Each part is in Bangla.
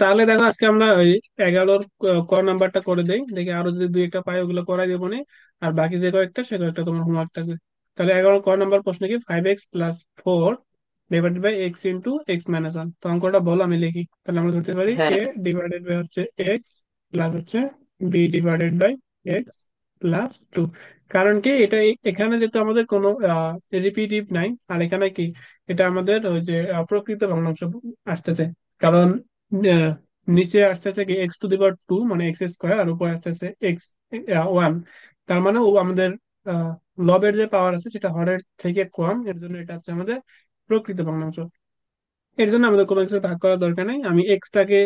তাহলে দেখো আজকে আমরা ওই 11-র ক নাম্বারটা করে দেই, দেখি আরো যদি দুই একটা পাই ওগুলো করাই দেবো নি। আর বাকি যে কয়েকটা সে কয়েকটা তোমার হোমওয়ার্ক থাকবে। তাহলে 11 ক নাম্বার প্রশ্ন কি, 5x+4 divided by x into x minus one. তো অঙ্কটা বলো, আমি লিখি। তাহলে আমরা ধরতে পারি হ্যাঁ। এ ডিভাইডেড বাই হচ্ছে এক্স প্লাস হচ্ছে b divided by x plus two. কারণ কি এটা এখানে যেহেতু আমাদের কোনো রিপিটিভ নাই, আর এখানে কি এটা আমাদের ওই যে প্রকৃত ভগ্নাংশ আসতেছে। কারণ আহ, নিচে আসতেছে কি x টু দি পাওয়ার 2 মানে এক্স স্কোয়ার, আর উপরে আসতেছে এক্স 1। তার মানে ও আমাদের লবের যে পাওয়ার আছে সেটা হরের থেকে কম, এর জন্য এটা হচ্ছে আমাদের প্রকৃত ভগ্নাংশ। এর জন্য আমাদের কোনো কিছু ভাগ করার দরকার নেই। আমি এক্সটাকে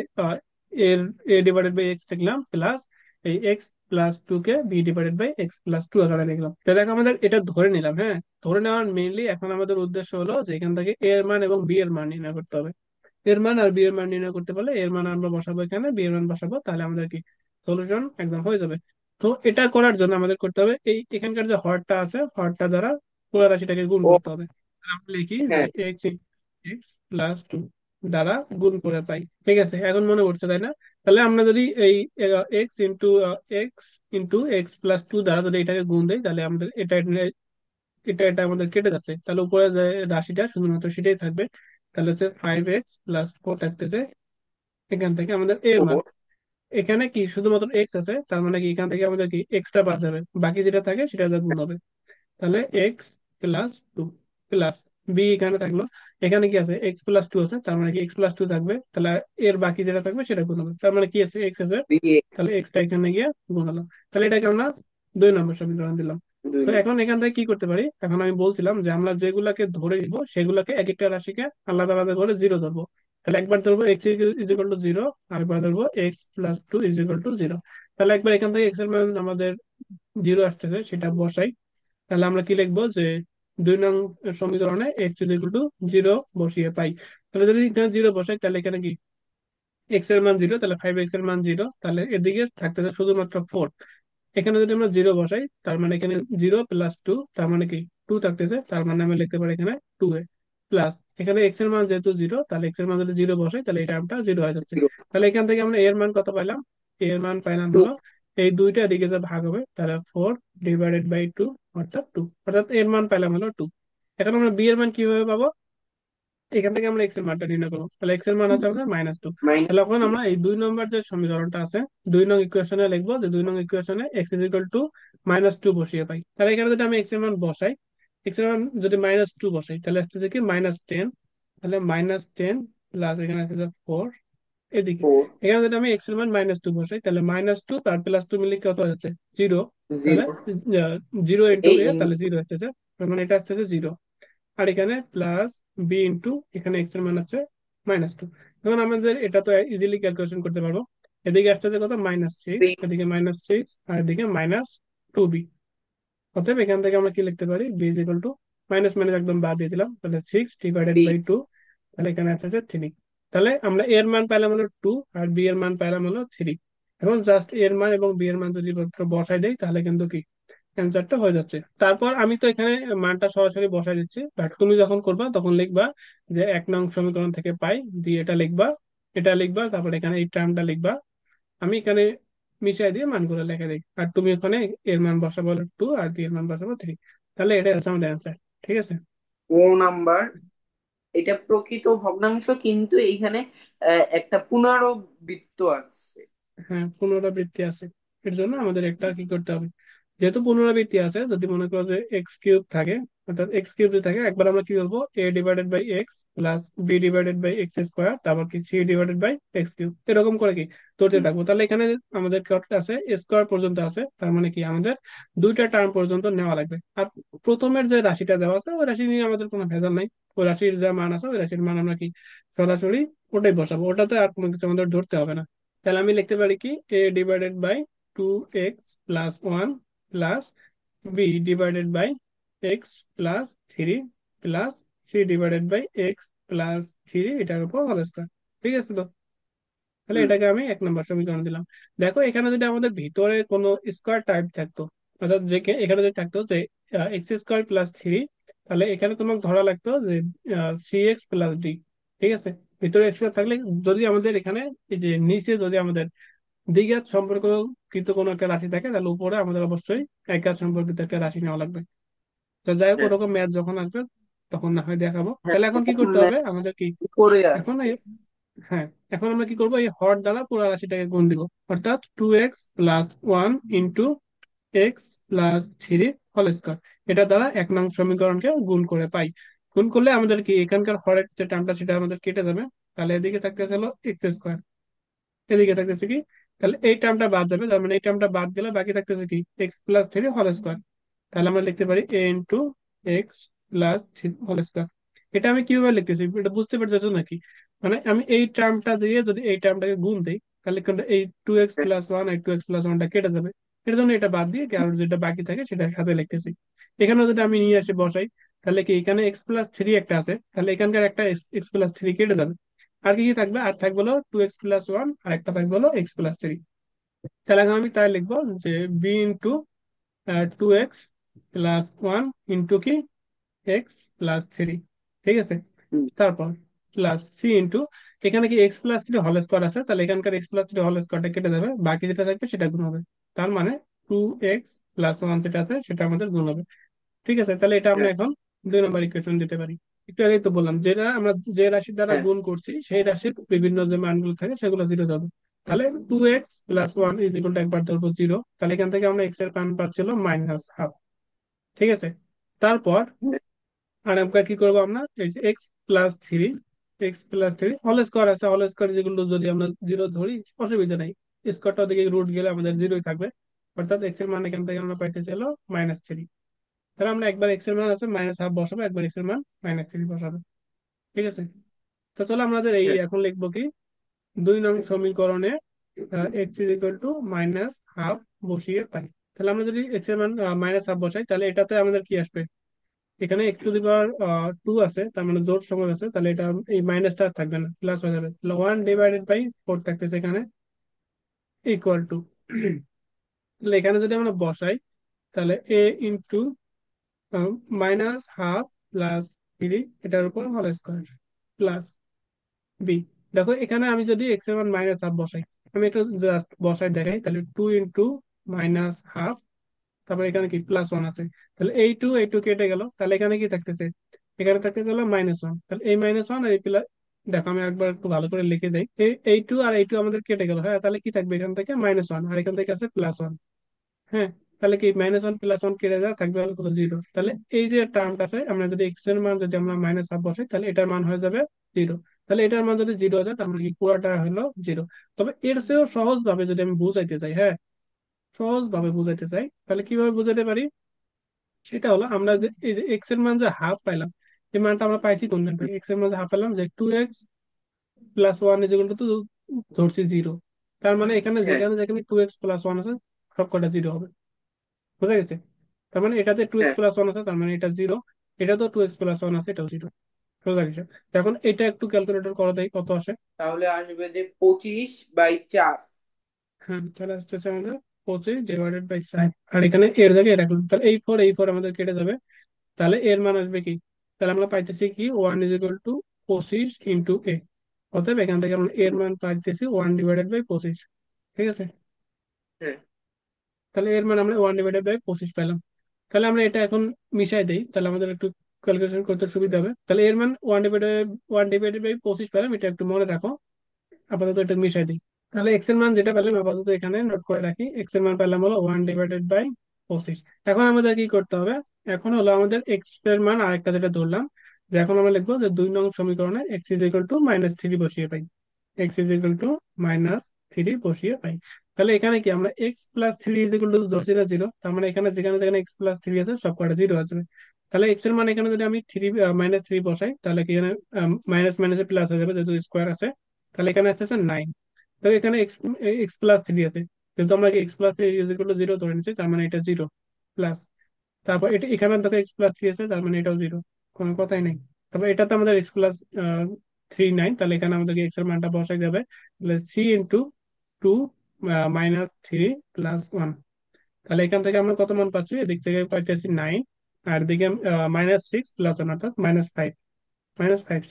এর এ ডিভাইডেড বাই এক্স লিখলাম, প্লাস এই x+2 K B divided by x+2 আকারে লিখলাম। তো দেখো আমাদের এটা ধরে নিলাম, হ্যাঁ। ধরে নেওয়ার মেইনলি এখন আমাদের উদ্দেশ্য হলো যে এখান থেকে এ এর মান এবং বি এর মান নির্ণয় করতে হবে। এর মান আর বি এর মান নির্ণয় করতে পারলে এর মান আমরা বসাবো এখানে, বি এর মান বসাবো, তাহলে আমাদের কি সলিউশন একদম হয়ে যাবে। তো এটা করার জন্য আমাদের করতে হবে এই এখানকার যে হরটা আছে হরটা দ্বারা পুরো রাশিটাকে গুণ ও করতে হবে। তাহলে আমরা লিখি যে হ্যাঁ। x+2 দ্বারা গুণ করে পাই। ঠিক আছে, এখন মনে পড়ছে তাই না? তাহলে আমরা যদি এই x into x plus two দ্বারা যদি এটাকে গুণ দেই, তাহলে আমাদের এটা এটা এটা আমাদের কেটে যাচ্ছে, তাহলে উপরে যে রাশিটা শুধুমাত্র সেটাই থাকবে। তাহলে হচ্ছে 5x+4 থাকতেছে এখান থেকে আমাদের এর মান। ফোর। এখানে কি শুধুমাত্র এক্স আছে, তার মানে কি এখান থেকে আমাদের কি এক্সট্রা বাদ যাবে, বাকি যেটা থাকে সেটা দিয়ে গুণ হবে। তাহলে x+2 প্লাস বি এখানে থাকলো। এখানে কি আছে, x+2 আছে, তার মানে কি x+2 থাকবে, তাহলে এর বাকি যেটা থাকবে সেটা গুণ হবে, তার মানে কি আছে এক্স আছে। B x. তাহলে এক্সটা এখানে গিয়ে গুণ হলো। তাহলে এটাকে আমরা 2 নম্বর সমীকরণ দিলাম। দুই তো নম্বর। এখন এখান থেকে কি করতে পারি, এখন আমি বলছিলাম যে আমরা যেগুলাকে ধরে নিব সেগুলাকে এক একটা রাশিকে আলাদা আলাদা করে জিরো ধরবো। তাহলে একবার ধরবো x=0, আরেকবার ধরবো x+2=0। তাহলে একবার এখান থেকে এক্স এর মান আমাদের জিরো আসতেছে সেটা বসাই। তাহলে আমরা কি লিখবো যে 2 নং সমীকরণে x=0 বসিয়ে পাই। তাহলে যদি এখানে জিরো বসাই তাহলে এখানে কি এক্স এর মান জিরো, তাহলে 5x এর মান 0, তাহলে এদিকে থাকতেছে শুধুমাত্র 4। এখানে যদি আমরা জিরো বসাই তার মানে এখানে 0+2, তার মানে কি 2 থাকতেছে, তার মানে আমি লিখতে পারি এখানে 2a। প্লাস এখানে এক্স এর মান যেহেতু জিরো, তাহলে এক্স এর মান যদি জিরো বসাই তাহলে এই টার্মটা জিরো হয়ে যাচ্ছে। জিরো। তাহলে এখান থেকে আমরা এর মান কত পাইলাম, এর মান পাইলাম টু। হলো এই দুইটা দিকে যে ভাগ হবে, তাহলে 4/2, অর্থাৎ 2, অর্থাৎ এর মান পাইলাম হলো 2। এখন আমরা বি এর মান কিভাবে পাবো, এখান থেকে আমরা এক্স এর মানটা নির্ণয় করবো। তাহলে এক্স এর মান আছে আমাদের -2। মাইনাস। তাহলে এখন আমরা এই 2 নম্বর যে সমীকরণটা আছে 2 নং ইকুয়েশনে লিখবো যে 2 নং ইকুয়েশনে x=-2 বসিয়ে পাই। তাহলে এখানে যদি আমি এক্স এর মান বসাই, এক্স এর মান যদি -2 বসাই তাহলে আসছে কি -10। তাহলে -10 প্লাস এখানে আছে 4 এদিকে। ফোর। এখানে যদি আমি এক্স এর মান -2 বসাই তাহলে -2 তার +2 মিলে কত হচ্ছে, 0। তাহলে জিরো। 0 ইন্টু এই এ, তাহলে 0 আসতেছে, তার মানে এটা আসতেছে 0। আর এখানে প্লাস বি ইন্টু এখানে এক্স এর মান হচ্ছে -2। এখন আমাদের এটা তো ইজিলি ক্যালকুলেশন করতে পারবো। এদিকে আসতেছে কত, -6, থ্রি। এদিকে -6, আর এদিকে -2b। অতএব এখান থেকে আমরা কি লিখতে পারি, b is equal to minus minus একদম বাদ দিয়ে দিলাম, তাহলে 6/2। তাহলে এখানে আসতেছে 3। তাহলে আমরা এর মান পেলাম হলো 2, আর বি এর মান পেলাম হলো 3। এখন জাস্ট এর মান এবং বি এর মান যদি মাত্র বসাই দেই তাহলে কিন্তু কি অ্যান্সারটা হয়ে যাচ্ছে। তারপর আমি তো এখানে মানটা সরাসরি বসাই দিচ্ছি, বাট তুমি যখন করবা তখন লিখবা যে 1 নং সমীকরণ থেকে পাই, দিয়ে এটা লিখবা, এটা লিখবা, তারপর এখানে এই টার্মটা লিখবা। আমি এখানে মিশাই দিয়ে মানগুলো লেখা দিই, আর তুমি ওখানে এর মান বসাবো 2 আর বি এর মান বসাবো 3। তাহলে এটা হচ্ছে আমাদের অ্যান্সার। ঠিক আছে। ও নাম্বার। এটা প্রকৃত ভগ্নাংশ, কিন্তু এইখানে একটা পুনরাবৃত্ত আছে। হ্যাঁ, পুনরাবৃত্তি আছে, এর জন্য আমাদের একটা কি করতে হবে, যেহেতু পুনরাবৃত্তি আছে, যদি মনে করো যে x³ থাকে, অর্থাৎ x³ যদি থাকে, একবার আমরা কি বলবো, a/x প্লাস b/x², তারপর কি c/x³ এরকম করে কি ধরতে হুম। থাকবো। তাহলে এখানে আমাদের কত আছে, স্কোয়ার পর্যন্ত আছে, তার মানে কি আমাদের দুইটা টার্ম পর্যন্ত নেওয়া লাগবে। আর প্রথমের যে রাশিটা দেওয়া আছে ওই রাশি নিয়ে আমাদের কোনো ভেজাল নাই। ওই রাশির যা মান আছে ওই রাশির মান আমরা কি সরাসরি ওটাই বসাবো, ওটাতে আর কোনো কিছু আমাদের ধরতে হবে না। তাহলে আমি লিখতে পারি কি a/2x+1 plus b/x+3 plus c/x+3 এটার উপর হোল স্কয়ার। ঠিক আছে তো? তাহলে হুম। এটাকে আমি 1 নম্বর সমীকরণ দিলাম। দেখো এখানে যদি আমাদের ভিতরে কোনো স্কোয়ার টাইপ থাকতো, অর্থাৎ যে এখানে যদি থাকতো যে x² + 3, তাহলে এখানে তোমাকে ধরা লাগতো যে c x + d। ঠিক আছে। ভিতরে স্কোয়ার থাকলে, যদি আমাদের এখানে এই যে নিচে যদি আমাদের দ্বিঘাত সম্পর্কিত কোনো একটা রাশি থাকে, তাহলে উপরে আমাদের অবশ্যই একঘাত সম্পর্কিত একটা রাশি নেওয়া লাগবে। তো যাই হোক, হ্যাঁ, ওরকম ম্যাথ যখন আসবে তখন না হয় দেখাবো। হ্যাঁ, তাহলে এখন কি এখন করতে হবে আমাদের কি, করে এখন আসছে। হ্যাঁ, এখন আমরা কি করবো, এই হর দ্বারা পুরো রাশিটাকে গুণ দিব। অর্থাৎ 2x+1 x+3 হোল স্কয়ার, এটা দ্বারা 1 নং সমীকরণকে গুণ করে পাই। গুণ করলে আমাদের কি এখানকার হরের যে টার্মটা সেটা আমাদের কেটে যাবে। তাহলে এদিকে থাকতে হলো x², এদিকে থাকতেছে কি, তাহলে এই টার্মটা বাদ যাবে, তার মানে এই টার্মটা বাদ গেলে বাকি থাকতেছে কি x+3 হোল স্কয়ার। তাহলে আমরা লিখতে পারি a x+3 হোল স্কয়ার। এটা আমি কিভাবে লিখতেছি এটা বুঝতে পারতেছো নাকি? মানে আমি এই টার্মটা দিয়ে যদি এই টার্মটাকে গুণ দিই, তাহলে কিন্তু এই 2x+1 আর 2x+1টা কেটে যাবে। এর জন্য এটা বাদ দিয়ে আর যেটা বাকি থাকে সেটার সাথে লিখতেছি। এখানেও যদি আমি নিয়ে আসি বসাই, তাহলে কি এখানে x+3 একটা আছে, তাহলে এখানকার একটা x+3 কেটে যাবে। আর কি কি থাকবে, আর থাকবে হলো 2x+1 আর একটা থাকবে হলো x+3। তাহলে এখন আমি তাই লিখবো যে b × 2x+1 কি x+3, ঠিক আছে। হুম, তারপর প্লাস সি ইন্টু, এখানে কি x+3 হোল স্কোয়ার আছে, তাহলে এখানকার x+3 হোল স্কোয়ারটা কেটে যাবে, বাকি যেটা থাকবে সেটা গুণ হবে। তার মানে 2x+1 যেটা আছে সেটা আমাদের গুণ হবে। ঠিক আছে, তাহলে এটা আমরা হ্যাঁ, এখন 2 নম্বর ইকুয়েশন দিতে পারি। একটু আগেই তো বললাম, যেটা আমরা যে রাশির দ্বারা হ্যাঁ, গুণ করছি সেই রাশির বিভিন্ন যে মানগুলো থাকে সেগুলো জিরো যাবে। তাহলে 2x+1 একবার ধরবো 0, তাহলে এখান থেকে আমরা x এর মান পাচ্ছিল -12। ঠিক আছে, তারপর হ্যাঁ, আর আমরা কি করবো, আমরা এই যে x+3 হোল স্কোয়ার আছে, হোল স্কোয়ার যেগুলো যদি আমরা জিরো ধরি অসুবিধা নেই, স্কোয়ারটা দিকে রুট গেলে আমাদের জিরোই থাকবে। অর্থাৎ x এর মান এখান থেকে আমরা পাইতেছিল -3। তাহলে আমরা একবার এক্স এর মান আছে -12 বসাবো, একবার এক্স এর মান -3 বসাবো। ঠিক আছে, তো চলো আমাদের এই হ্যাঁ। এখন লিখবো কি, 2 নং সমীকরণে x =−12 বসিয়ে পাই। তাহলে আমরা যদি এক্স এর মান -12 বসাই, তাহলে এটাতে আমাদের কি আসবে, এখানে x⁻² আছে, তার মানে জোড় সংখ্যা আছে, তাহলে এটা এই মাইনাসটা আর থাকবে না, প্লাস হয়ে যাবে। তাহলে 1/4 থাকতেছে এখানে, = তাহলে এখানে যদি আমরা বসাই, তাহলে a × -12 + 3 এটার উপর হোল স্কোয়ার প্লাস বি। দেখো এখানে আমি যদি এক্স এর মান -12 বসাই, আমি একটু জাস্ট বসাই দেখাই, তাহলে 2 × -12, তারপর এখানে কি +1 আছে, তাহলে এই টু কেটে গেল, তাহলে এখানে কি থাকতেছে, এখানে থাকতেছে হলো -1। তাহলে এই -1 আর এই প্লাস, দেখো আমি একবার একটু ভালো করে লিখে দেই, এই টু আর এই টু আমাদের কেটে গেল, হ্যাঁ, তাহলে কি থাকবে এখান থেকে -1 আর এখান থেকে আছে +1। হ্যাঁ, তাহলে কি -1 + 1 কেটে যাওয়া থাকবে হলো কত, 0। তাহলে এই যে টার্মটা আছে, আমরা যদি এক্স এর মান যদি আমরা -1 বসাই, তাহলে এটার মান হয়ে যাবে 0। তাহলে এটার মান যদি 0 হয় তাহলে আমরা কি পুরাটা হলো 0। তবে এর চেয়েও সহজ ভাবে যদি আমি বুঝাইতে চাই, হ্যাঁ, সহজ ভাবে বুঝাইতে চাই, তাহলে কিভাবে বুঝাতে পারি, সেটা হলো আমরা যে এই যে এক্স এর মান যে হাফ পাইলাম, এই মানটা আমরা পাইছি কোন মান থেকে, এক্স এর মান যে হাফ পেলাম যে 2x+1 টু ধরছি 0। তার মানে এখানে হ্যাঁ, যেখানে যেখানে 2x+1 আছে সব কটা 0 হবে। বুঝা গেছে? তার মানে এটাতে টু এক্স হ্যাঁ। প্লাস ওয়ান আছে, তার মানে এটা 0। এটা তো 2x+1 আছে, এটাও 0। সোজা হিসাব। তো এখন এটা একটু ক্যালকুলেটর করে দেয় কত আসে। তাহলে আসবে যে 25/4। হ্যাঁ, তাহলে আসতেছে আমাদের 25/4, আর এখানে এর জায়গায় রাখলাম, তাহলে এই ফোর আমাদের কেটে যাবে। তাহলে এর মান আসবে কি, তাহলে আমরা পাইতেছি কি 1 = 25 × a। অতএব এখান থেকে আমরা এর মান পাইতেছি 1/25। ঠিক আছে, হ্যাঁ, তাহলে এর মান আমরা 1/25 পেলাম। তাহলে আমরা এটা এখন মিশাই দেই, তাহলে আমাদের একটু ক্যালকুলেশন করতে সুবিধা হবে। তাহলে এর মান 1/25 পেলাম, এটা একটু মনে রাখো। আপাতত এটা মিশাই দিই। তাহলে এক্স এর মান যেটা পেলাম আপাতত এখানে নোট করে রাখি, এক্স এর মান পেলাম হলো 1/25। এখন আমাদের কি করতে হবে, এখন হলো আমাদের এক্স এর মান আরেকটা যেটা ধরলাম, যে এখন আমরা লিখবো যে 2 নং সমীকরণে x = -3 বসিয়ে পাই, x = বসিয়ে পাই। তাহলে এখানে কি আমরা x+3 ধরছি না 0, তার মানে এখানে যেখানে যেখানে x+3 আছে সব কটা 0 আসবে। তাহলে এক্স এর মান এখানে যদি আমি -3 বসাই, তাহলে কি এখানে মাইনাস মাইনাসে প্লাস হয়ে যাবে যেহেতু স্কোয়ার আছে। তাহলে এখানে আসতেছে 9। তাহলে এখানে x+3 আছে, কিন্তু আমরা x+3 0 ধরে নিচ্ছি, তার মানে এটা 0 প্লাস, তারপর এটা এখানে দেখো x+3 আছে, তার মানে এটাও 0, কোনো কথাই নেই। তারপর এটাতে আমাদের x+3 নাই, তাহলে এখানে আমাদেরকে x এর মানটা বসাই যাবে। তাহলে c × 2 - 3 + 1। তাহলে এখান থেকে আমরা কত মান পাচ্ছি, এদিক থেকে পাইতেছি 9, আর এদিকে -6 + 1 অর্থাৎ -5, -5c।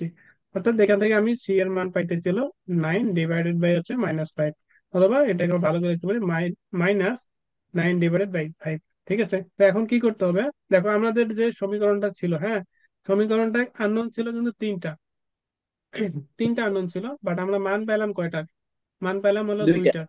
অর্থাৎ এখান থেকে আমি সি এর মান পাইতেছিল 9 ডিভাইডেড বাই হচ্ছে -5, অথবা এটাকে ভালো করে লিখতে পারি -9 ডিভাইডেড বাই 5। ঠিক আছে, তো এখন কি করতে হবে? দেখো আমাদের যে সমীকরণটা ছিল, হ্যাঁ, সমীকরণটা আননোন ছিল কিন্তু তিনটা। তিনটা আননোন ছিল, বাট আমরা মান পেলাম কয়টা? মান পেলাম হলো দুইটা। দুইটা।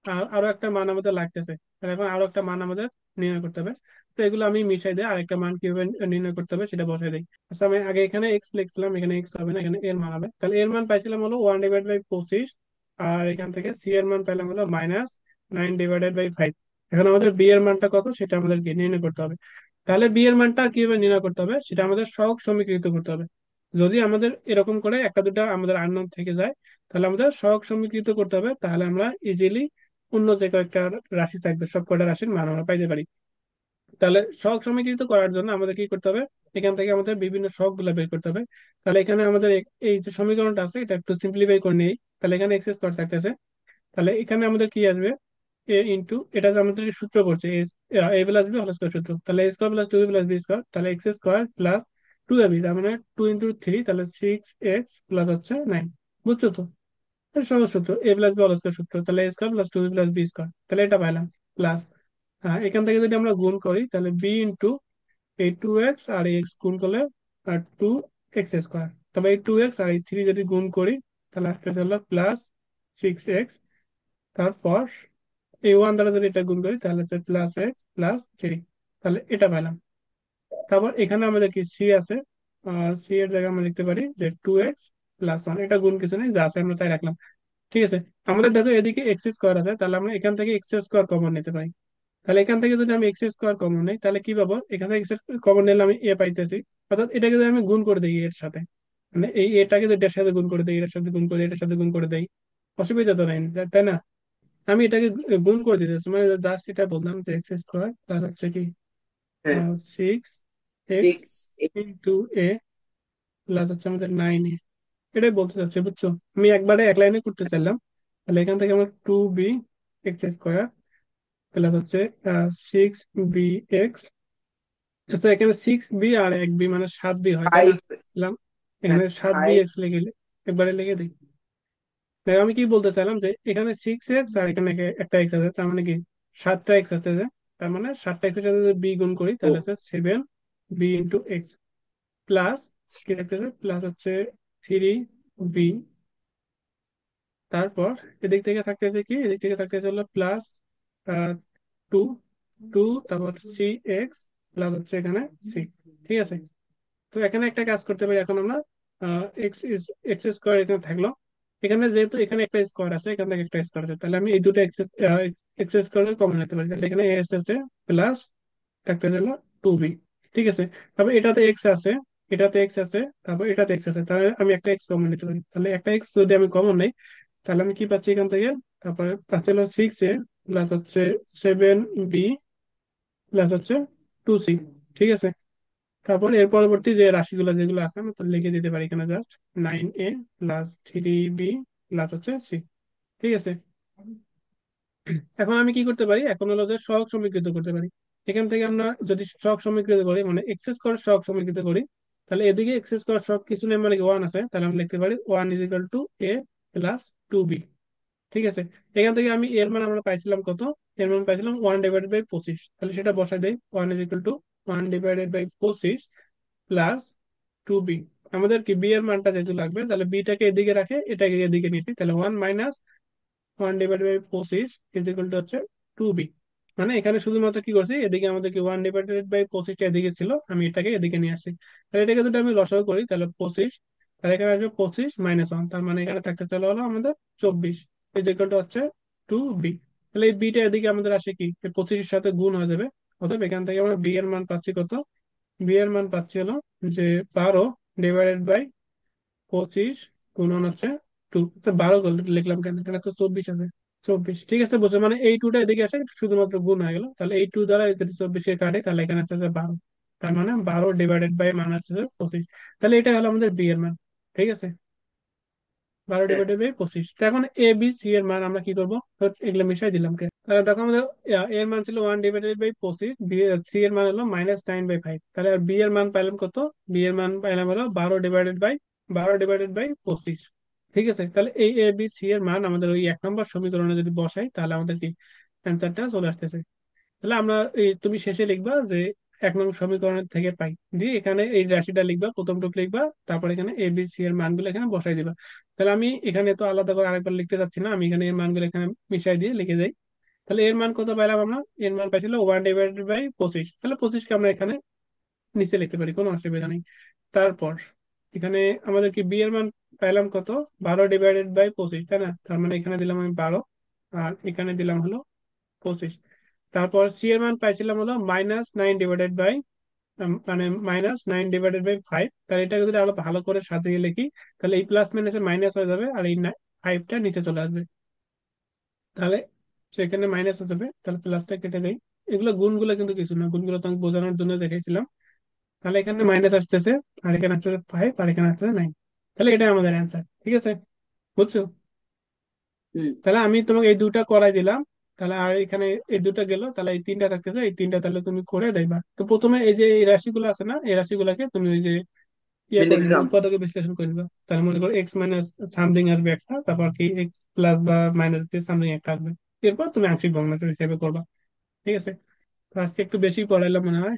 আর আরো একটা মান আমাদের লাগতেছে, তাহলে এখন আরো একটা মান আমাদের নির্ণয় করতে হবে। তো এগুলো আমি মিশাই দিই, আরেকটা মান কিভাবে নির্ণয় করতে হবে সেটা বসাই দিই। আচ্ছা, আমি আগে এখানে এক্স লিখছিলাম, এখানে এক্স হবে না, এখানে এর মান হবে। তাহলে এর মান পাইছিলাম হলো 1/25। আর এখান থেকে সি এর মান পেলাম হলো -9/5। এখন আমাদের বি এর মানটা কত সেটা আমাদেরকে নির্ণয় করতে হবে। তাহলে বি এর মানটা কিভাবে নির্ণয় করতে হবে সেটা আমাদের সহগ সমীকৃত করতে হবে। যদি আমাদের এরকম করে একটা দুটা আমাদের আননোন থেকে যায়, তাহলে আমাদের সহগ সমীকৃত করতে হবে, তাহলে আমরা ইজিলি অন্য যে কয়েকটা রাশি থাকবে সব কয়টা রাশির মান আমরা পাইতে পারি। তাহলে সহগ সমীকৃত করার জন্য আমাদের কি করতে হবে? এখান থেকে আমাদের বিভিন্ন সহগ গুলা বের করতে হবে। তাহলে এখানে আমাদের এই যে সমীকরণটা আছে এটা একটু সিম্পলিফাই করে নিই। তাহলে এখানে এক্স স্কোয়ার থাকতেছে, তাহলে এখানে আমাদের কি আসবে? এ ইন্টু, এটা যে আমাদের সূত্র করছে A plus B whole square সূত্র, তাহলে A square plus two B plus B square, তাহলে X square plus two AB, তার মানে 2 × 3, তাহলে 6x প্লাস হচ্ছে 9। বুঝছো তো? এটা সহজ সূত্র, A plus B whole square সূত্র, তাহলে A square plus two B plus B square, তাহলে এটা পাইলাম। প্লাস এখান থেকে যদি আমরা গুণ করি তাহলে বি ইন্টু এই 2x আর এই এক্স গুণ করলে আর 2x², তবে এই 2x আর এই 3 যদি গুণ করি তাহলে আসতে হলো +6x। তারপর এই 1 দ্বারা যদি এটা গুণ করি তাহলে হচ্ছে +x+3, তাহলে এটা পাইলাম। তারপর এখানে আমাদের কি সি আছে, সি এর জায়গায় আমরা লিখতে পারি যে 2x+1, এটা গুণ কিছু নেই, যা আছে আমরা তাই রাখলাম। ঠিক আছে, আমাদের দেখো এদিকে এক্স স্কোয়ার আছে, তাহলে আমরা এখান থেকে এক্স স্কোয়ার কমন নিতে পারি। তাহলে এখান থেকে যদি আমি এক্স স্কোয়ার কমন নিই তাহলে কি পাবো? এখান থেকে এক্স কমন নিলে আমি এ পাইতেছি। অর্থাৎ এটাকে যদি আমি গুণ করে দিই এর সাথে, মানে এই এটাকে যদি এটার সাথে গুণ করে দিই, এটার সাথে গুণ করে দিই, এটার সাথে গুণ করে দেই, অসুবিধা তো নাই, তাই না? আমি এটাকে গুণ করে দিতেছি, মানে জাস্ট এটা বললাম যে এক্স স্কোয়ার প্লাস হচ্ছে কি হ্যাঁ। 6x six. ইন্টু এ প্লাস হচ্ছে আমাদের 9a, এটাই বলতে চাচ্ছি, বুঝছো? আমি একবারে এক লাইনে করতে চাইলাম। তাহলে এখান থেকে আমার 2b x² প্লাস হচ্ছে 6bx। আচ্ছা, এখানে 6b আর 1b মানে 7b হয়, তাই না? ফাইভ। দিলাম। হ্যাঁ, এখানে 7b ফাইভ। এক্স লিখে একবারে লিখে দিই। তাই আমি কি বলতে চাইলাম যে এখানে 6x আর এখানে একটা এক্স আছে, তার মানে কি 7টা এক্স আছে যে, তার মানে 7টা এক্সের সাথে যদি বি গুণ করি ও। তাহলে হচ্ছে 7b × x প্লাস কি থাকতেছে, প্লাস হচ্ছে 3b। তারপর এদিক থেকে থাকতেছে কি, এদিক থেকে থাকতেছে হলো প্লাস 2, 2, তারপর c(x) প্লাস হচ্ছে এখানে c। ঠিক আছে, তো এখানে একটা কাজ করতে পারি এখন আমরা। এক্স এক্স স্কোয়ার এখানে থাকলো, এখানে যেহেতু এখানে একটা স্কোয়ার আছে, এখান থেকে একটা স্কোয়ার আছে, তাহলে আমি এই দুটো এক্স এক্স স্কোয়ার কমন নিতে পারি, তাহলে এখানে এক্স আছে প্লাস থাকতে হলো 2b। ঠিক আছে, তারপর এটাতে এক্স আছে, এটাতে এক্স আছে, তারপর এটাতে এক্স আছে, তাহলে আমি একটা এক্স কমন নিতে পারি, তাহলে একটা এক্স যদি আমি কমন নেই তাহলে আমি কি পাচ্ছি এখান থেকে? তারপরে পাচ্ছি হলো 6a প্লাস হচ্ছে 7b প্লাস হচ্ছে 2c। ঠিক আছে, তারপর এর পরবর্তী যে রাশিগুলো যেগুলো আছে আমি তো লিখে দিতে পারি এখানে, just 9a plus 3b plus হচ্ছে c। ঠিক আছে, এখন আমি কি করতে পারি? এখন হলো যে সহগ সমীকৃত করতে পারি। এখান থেকে আমরা যদি সহগ সমীকৃত করি, মানে এক্স স্কোয়ার সহগ সমীকৃত করি, তাহলে এদিকে এক্স স্কোয়ার সহগ কিছু নেই, মানে 1 আছে, তাহলে আমি লিখতে পারি 1 = a প্লাস 2b। ঠিক আছে, এখান থেকে আমি এর মান আমরা পাইছিলাম কত? এর মান পাইছিলাম 1/25, তাহলে সেটা বসাই দেই, 1 = 1/25 প্লাস 2b। আমাদের কি বি এর মানটা যেহেতু লাগবে, তাহলে বিটাকে এদিকে রাখে এটাকে এদিকে নিচ্ছি, তাহলে 1 - 1/25 হচ্ছে 2b। মানে এখানে শুধুমাত্র কি করছি, এদিকে আমাদের কি 1/25 এদিকে ছিল, আমি এটাকে এদিকে নিয়ে আসছি। তাহলে এটাকে যদি আমি লসাগু করি তাহলে 25, তাহলে এখানে আসবে 25 - 1, তার মানে এখানে থাকতে চলে হলো আমাদের 24 হচ্ছে 2b। তাহলে এই বিটা এদিকে আমাদের আসে কি, এই 25-এর সাথে গুণ হয়ে যাবে। অতএব এখান থেকে আমরা বি এর মান পাচ্ছি কত? বি এর মান পাচ্ছি হলো যে 12/25 গুণন হচ্ছে 2। 12 লিখলাম কেন, এখানে তো 24 আছে। 24, ঠিক আছে, বুঝছো? মানে এই টুটা এদিকে আসে শুধুমাত্র গুণ হয়ে গেল, তাহলে এই 2 দ্বারা যদি 24 কাটে তাহলে এখানে হচ্ছে 12, তার মানে 12/বাই মান হচ্ছে 25। তাহলে এটা হলো আমাদের বি এর মান। ঠিক আছে, বারো হ্যাঁ। ডিভাইডেড বাই পঁচিশ তো এখন এ বি সি এর মান আমরা কি করবো? তো এগুলো মিশাই দিলাম কে, তাহলে দেখো আমাদের এর মান ছিল 1/25, বি সি এর মান হলো -9/5, তাহলে বি এর মান পাইলাম কত? বি এর মান পাইলাম হলো 12/5। 12/25। ঠিক আছে, তাহলে এই এ বি সি এর মান আমাদের ওই 1 নম্বর সমীকরণে যদি বসাই তাহলে আমাদের কি অ্যান্সারটা চলে আসতেছে। তাহলে আমরা তুমি শেষে লিখবা যে 1 নং সমীকরণের থেকে পাই, দিয়ে এখানে এই রাশিটা লিখবা, প্রথমটুকু লিখবা, তারপর এখানে এ বি সি এর মানগুলো এখানে বসাই দিবা। তাহলে আমি এখানে তো আলাদা করে আরেকবার লিখতে যাচ্ছি না, আমি এখানে এর মানগুলো এখানে মিশাই দিয়ে লিখে যাই। তাহলে এর মান কত পাইলাম আমরা? এর মান পাইছিল 1/25। তাহলে 25কে আমরা এখানে নিচে লিখতে পারি, কোনো অসুবিধা নেই। তারপর এখানে আমাদের কি বি এর মান পাইলাম কত? 12/25, তাই না? তার মানে এখানে দিলাম আমি 12, আর এখানে দিলাম হলো 25। তারপর সি এর মান পাইছিলাম হলো -9 মানে -9/5। তাহলে এটাকে যদি আরো ভালো করে সাজিয়ে লিখি, তাহলে এই প্লাস মাইনাসে মাইনাস হয়ে যাবে, আর এই 5টা নিচে চলে আসবে। তাহলে সেখানে মাইনাস হয়ে যাবে, তাহলে প্লাসটা কেটে দেই। এগুলো গুণগুলো কিন্তু কিছু না, গুণগুলো তো আমি বোঝানোর জন্য দেখাইছিলাম। তাহলে এখানে মাইনাস আসতেছে, আর এখানে আসতেছে 5, আর এখানে আসতেছে 9। তাহলে এটাই আমাদের অ্যান্সার। ঠিক আছে, বুঝছো? হুম। তাহলে আমি তোমাকে এই দুটা করাই দিলাম। তাহলে আর এখানে এই দুটা গেল, তাহলে এই তিনটা থাকতেছে, এই তিনটা তাহলে তুমি করে দেখবা। তো প্রথমে এই যে এই রাশিগুলো আছে না, এই রাশিগুলোকে তুমি ওই যে ইয়ে করে নিবা, মিনিগ্রাম। উৎপাদকে বিশ্লেষণ করে নিবা। তাহলে মনে করো এক্স মাইনাস সামথিং আসবে একটা, তারপর কি এক্স প্লাস বা মাইনাস দিয়ে সামথিং একটা আসবে। এরপর তুমি আংশিক ভগ্নাংশ হিসেবে করবা। ঠিক আছে, তো আজকে একটু বেশি পড়াইলাম মনে হয়।